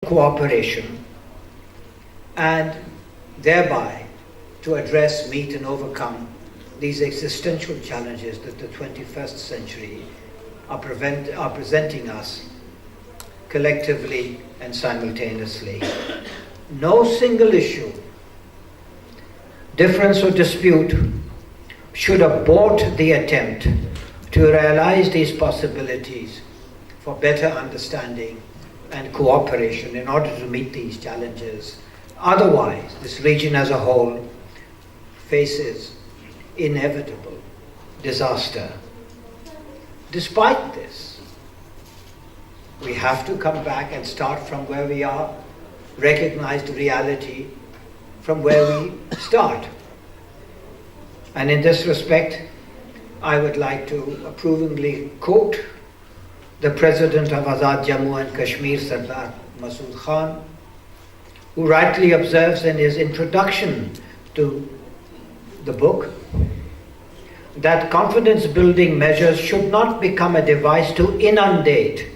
cooperation and thereby to address, meet and overcome these existential challenges that the 21st century are presenting us collectively and simultaneously. No single issue, difference or dispute should abort the attempt to realize these possibilities for better understanding and cooperation in order to meet these challenges. Otherwise, this region as a whole faces inevitable disaster. Despite this, we have to come back and start from where we are, recognize the reality from where we start. And in this respect, I would like to approvingly quote the President of Azad Jammu and Kashmir, Sardar Masood Khan, who rightly observes in his introduction to the book that confidence-building measures should not become a device to inundate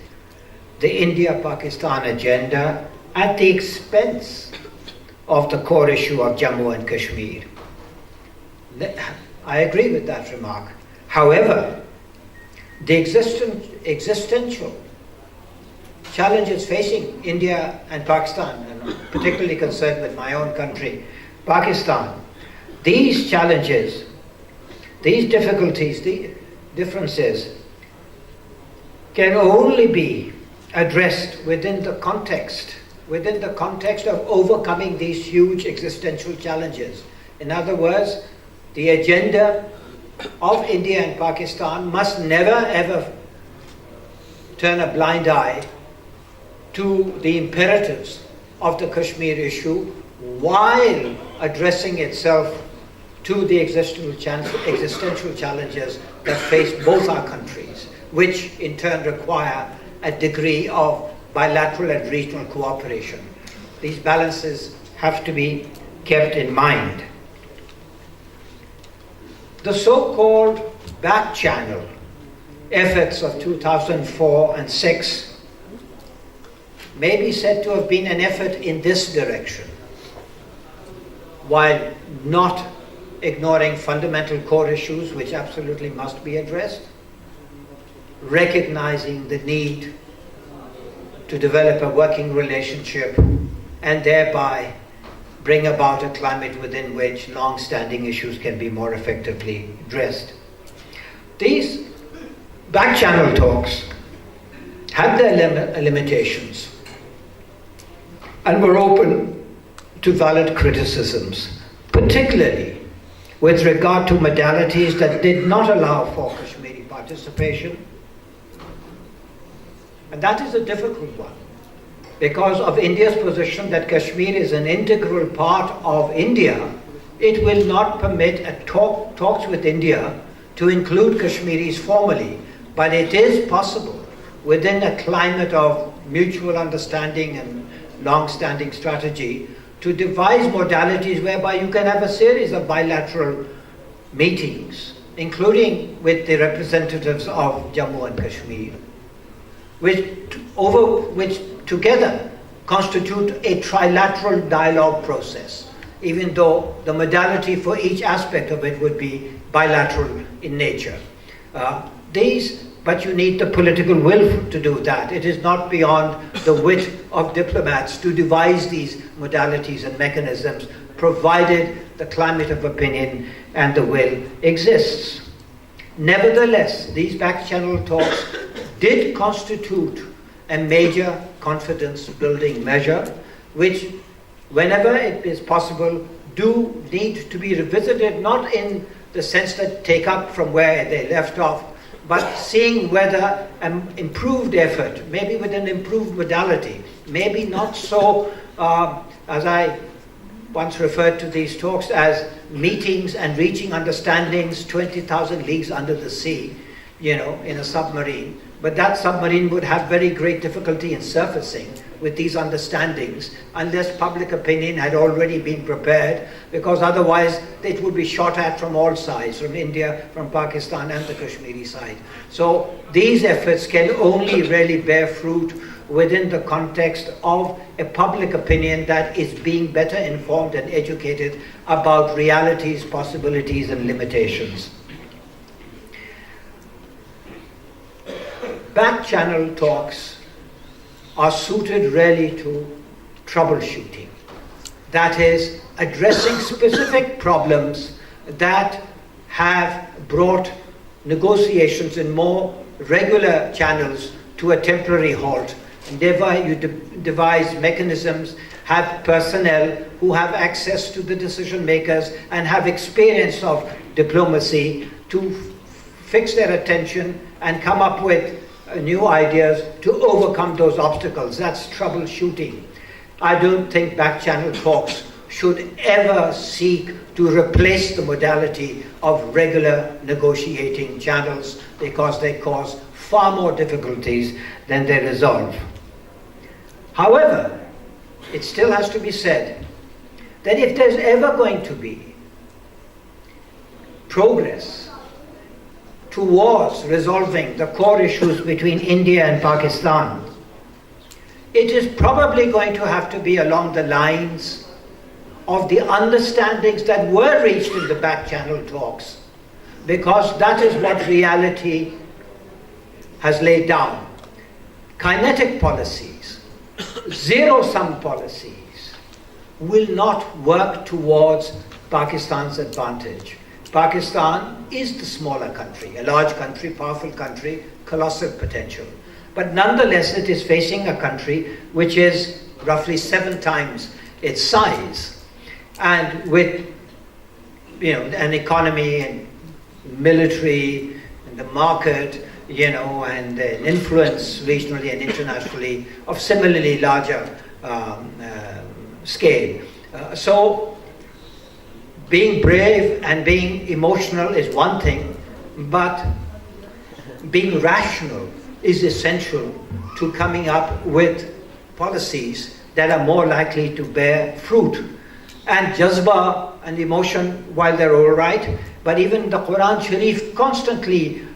the India-Pakistan agenda at the expense of the core issue of Jammu and Kashmir. I agree with that remark. However, the existential challenges facing India and Pakistan, and I'm particularly concerned with my own country, Pakistan, these challenges, these difficulties, the differences can only be addressed within the context of overcoming these huge existential challenges. In other words, the agenda of India and Pakistan must never ever turn a blind eye to the imperatives of the Kashmir issue while addressing itself to the existential challenges that face both our countries, which in turn require a degree of bilateral and regional cooperation. These balances have to be kept in mind. The so-called back-channel efforts of 2004 and 6 may be said to have been an effort in this direction, while not ignoring fundamental core issues which absolutely must be addressed, recognizing the need to develop a working relationship and thereby bring about a climate within which long-standing issues can be more effectively addressed. These back-channel talks had their limitations and were open to valid criticisms, particularly with regard to modalities that did not allow for Kashmiri participation. And that is a difficult one, because of India's position that Kashmir is an integral part of India. It will not permit talks with India to include Kashmiris formally, but it is possible within a climate of mutual understanding and long-standing strategy to devise modalities whereby you can have a series of bilateral meetings, including with the representatives of Jammu and Kashmir, which together constitute a trilateral dialogue process, even though the modality for each aspect of it would be bilateral in nature. But you need the political will to do that. It is not beyond the wit of diplomats to devise these modalities and mechanisms, provided the climate of opinion and the will exists. Nevertheless, these back-channel talks did constitute a major confidence-building measure, which, whenever it is possible, do need to be revisited, not in the sense that take up from where they left off, but seeing whether an improved effort, maybe with an improved modality, maybe not so, as I once referred to these talks as meetings and reaching understandings 20,000 leagues under the sea, in a submarine. But that submarine would have very great difficulty in surfacing with these understandings unless public opinion had already been prepared, because otherwise it would be shot at from all sides, from India, from Pakistan and the Kashmiri side. So these efforts can only really bear fruit within the context of a public opinion that is being better informed and educated about realities, possibilities, and limitations. Back channel talks are suited really to troubleshooting. That is, addressing specific problems that have brought negotiations in more regular channels to a temporary halt. Thereby you devise mechanisms, have personnel who have access to the decision makers and have experience of diplomacy to fix their attention and come up with new ideas to overcome those obstacles. That's troubleshooting. I don't think back channel talks should ever seek to replace the modality of regular negotiating channels, because they cause far more difficulties than they resolve. However, it still has to be said that if there's ever going to be progress towards resolving the core issues between India and Pakistan, it is probably going to have to be along the lines of the understandings that were reached in the back channel talks, because that is what reality has laid down. Kinetic policies, zero-sum policies will not work towards Pakistan's advantage. Pakistan is the smaller country, a large country, powerful country, colossal potential. But nonetheless, it is facing a country which is roughly 7 times its size, and with an economy and military and the market, and an influence regionally and internationally of similarly larger scale. So being brave and being emotional is one thing, but being rational is essential to coming up with policies that are more likely to bear fruit. And jazba and emotion, while they're all right, but even the Quran Sharif constantly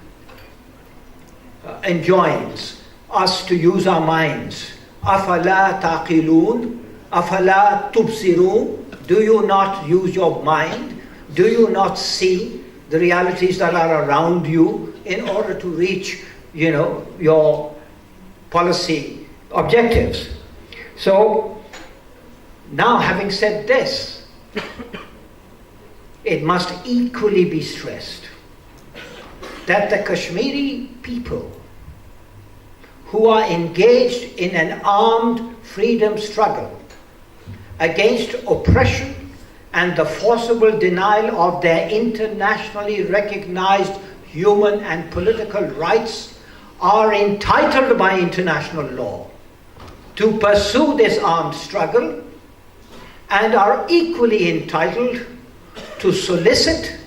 enjoins us to use our minds. Afala taqilun, afala tubsirun. Do you not use your mind? Do you not see the realities that are around you in order to reach, your policy objectives? So, now, having said this, it must equally be stressed that the Kashmiri people who are engaged in an armed freedom struggle against oppression and the forcible denial of their internationally recognized human and political rights are entitled by international law to pursue this armed struggle, and are equally entitled to solicit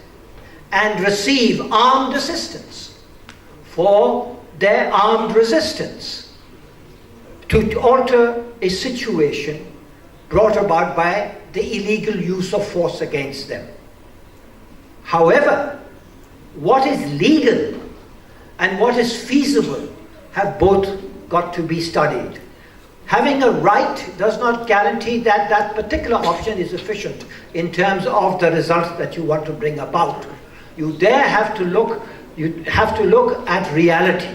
and receive armed assistance for their armed resistance to alter a situation brought about by the illegal use of force against them. However, what is legal and what is feasible have both got to be studied. Having a right does not guarantee that that particular option is efficient in terms of the results that you want to bring about. You have to look at reality.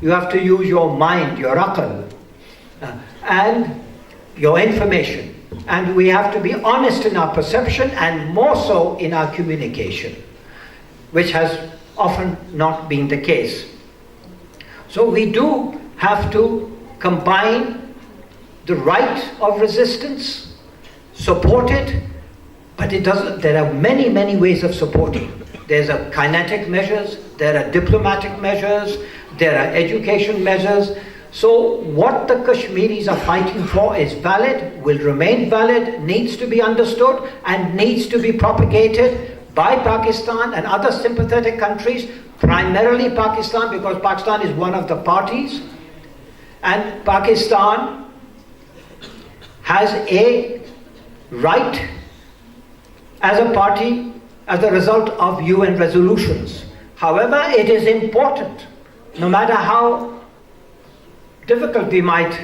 You have to use your mind, your aql, and your information. And we have to be honest in our perception and more so in our communication, which has often not been the case. So we do have to combine the right of resistance, support it, but there are many, many ways of supporting. There's a kinetic measures, there are diplomatic measures, there are education measures. So what the Kashmiris are fighting for is valid, will remain valid, needs to be understood, and needs to be propagated by Pakistan and other sympathetic countries, primarily Pakistan, because Pakistan is one of the parties, and Pakistan has a right as a party as a result of UN resolutions. However, it is important, no matter how difficulty might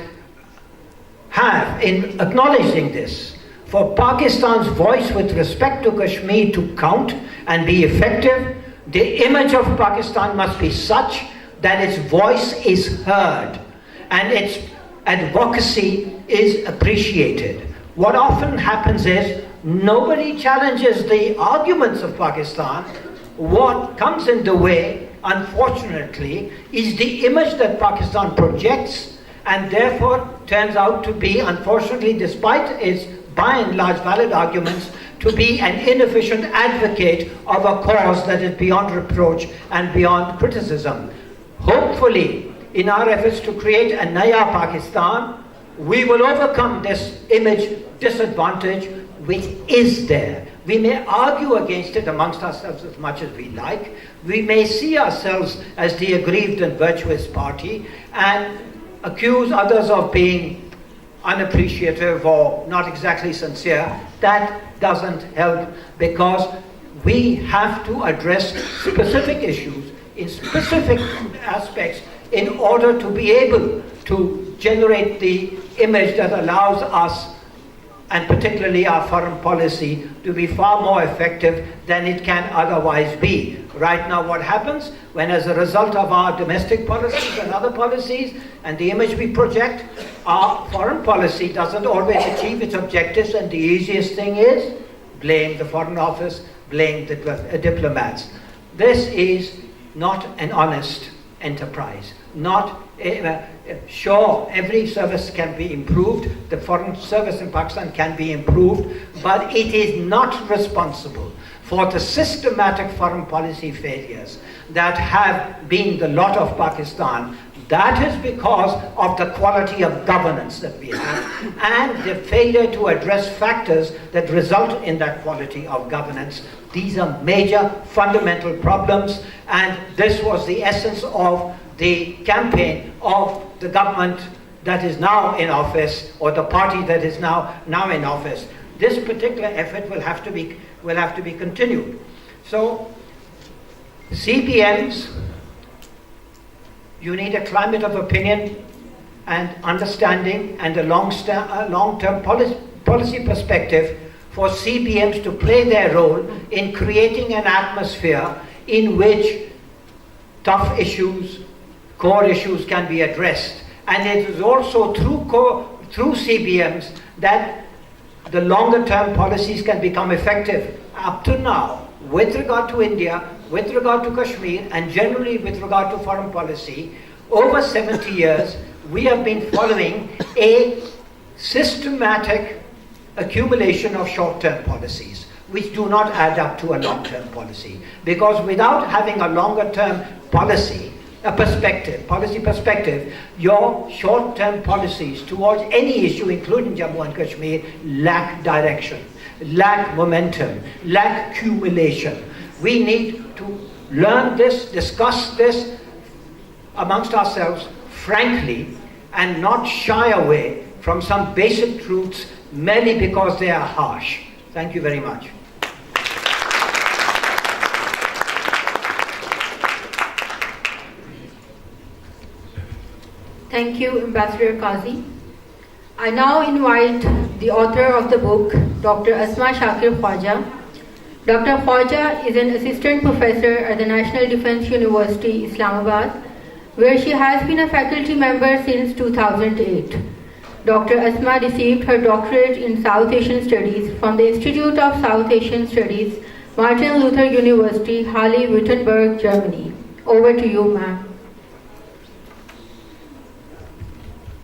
have in acknowledging this. For Pakistan's voice with respect to Kashmir to count and be effective, the image of Pakistan must be such that its voice is heard and its advocacy is appreciated. What often happens is nobody challenges the arguments of Pakistan. What comes in the way, unfortunately, is the image that Pakistan projects, and therefore turns out to be, unfortunately, despite its by and large valid arguments, to be an inefficient advocate of a cause that is beyond reproach and beyond criticism. Hopefully, in our efforts to create a Naya Pakistan, we will overcome this image disadvantage which is there. We may argue against it amongst ourselves as much as we like. We may see ourselves as the aggrieved and virtuous party and accuse others of being unappreciative or not exactly sincere. That doesn't help, because we have to address specific issues in specific aspects in order to be able to generate the image that allows us, and particularly our foreign policy, to be far more effective than it can otherwise be. Right now, what happens when, as a result of our domestic policies and other policies and the image we project, our foreign policy doesn't always achieve its objectives, and the easiest thing is blame the Foreign Office, blame the diplomats. This is not an honest enterprise. Sure, every service can be improved, the foreign service in Pakistan can be improved, but it is not responsible for the systematic foreign policy failures that have been the lot of Pakistan. That is because of the quality of governance that we have and the failure to address factors that result in that quality of governance. These are major fundamental problems, and this was the essence of the campaign of the government that is now in office, or the party that is now in office. This particular effort will have to be continued. So, CBMs, you need a climate of opinion and understanding and a long-term policy perspective for CBMs to play their role in creating an atmosphere in which tough issues, core issues can be addressed. And it is also through CBMs that the longer term policies can become effective. Up to now, with regard to India, with regard to Kashmir, and generally with regard to foreign policy, over 70 years, we have been following a systematic accumulation of short-term policies, which do not add up to a long-term policy. Because without having a longer-term policy, policy perspective, your short-term policies towards any issue, including Jammu and Kashmir, lack direction, lack momentum, lack accumulation. We need to learn this, discuss this amongst ourselves frankly, and not shy away from some basic truths merely because they are harsh. Thank you very much. Thank you, Ambassador Qazi. I now invite the author of the book, Dr. Asma Shakir Khawaja. Dr. Khawaja is an assistant professor at the National Defense University, Islamabad, where she has been a faculty member since 2008. Dr. Asma received her doctorate in South Asian Studies from the Institute of South Asian Studies, Martin Luther University, Halle-Wittenberg, Germany. Over to you, ma'am.